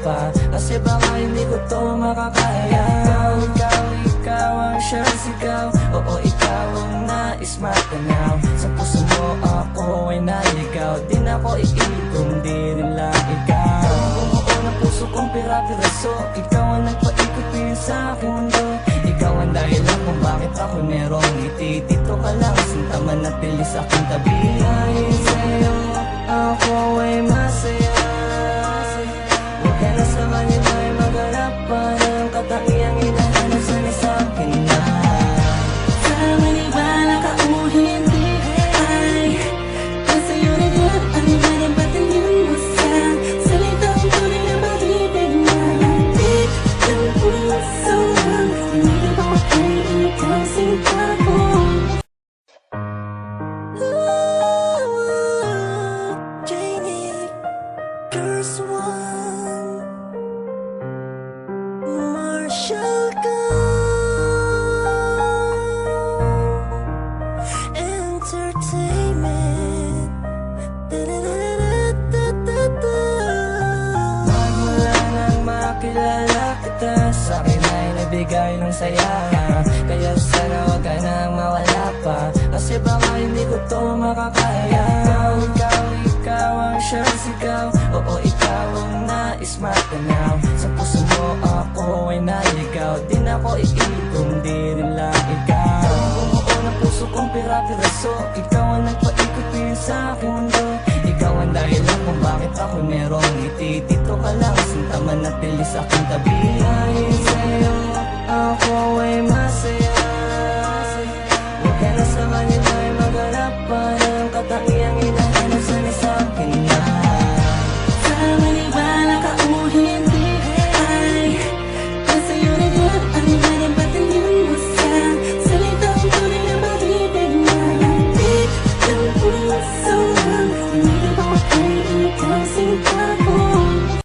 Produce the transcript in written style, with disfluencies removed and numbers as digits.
pa, kasi baka hindi ko to makakaya. Ikaw ang siyang sigaw. Oo, ikaw ang nais matanaw. Sa puso mo ako ay naligaw. Di na ako iigong, di rin lang ikaw. Oo, ng puso kong pira-piraso. Ikaw ang nagpaikot-pin sa aking mundo. Ikaw ang dahilan kung bakit ako merong ngiti. Dito ka lang, sinta manatili sa aking tabi. Dahil sa'yo ako ay masaya. Huwag ka na sa kanila ay maghanap pa ng katangiang hinahanap sana sa akin na. Sa maniwala ka o hindi ay nasa'yo na yan ang nalambatan mo sa salitang tunay na pag-ibig na hatid ng puso. Hindi ba ay ikaw sinta ko? Janie, Curse One, Marshall Entertainment. Magmula nang makilala kita, sa'kin ay nabigay ng saya. Kaya sana wag ka nang mawala pa, kasi baka hindi ko to makakaya. Ikaw ang siyang sigaw. Oo, ikaw ang nais matanaw. Sa puso mo ako ay naligaw. Di na ako iigong, di rin lang ikaw. Oo, ng puso kong pira-piraso. Ikaw ang nagpaikot-pin sa aking mundo. Ikaw ang dahilan kung bakit ako merong ngiti. Dito ka lang, sinta manatili sa aking tabi. Dahil sa'yo ako ay masaya.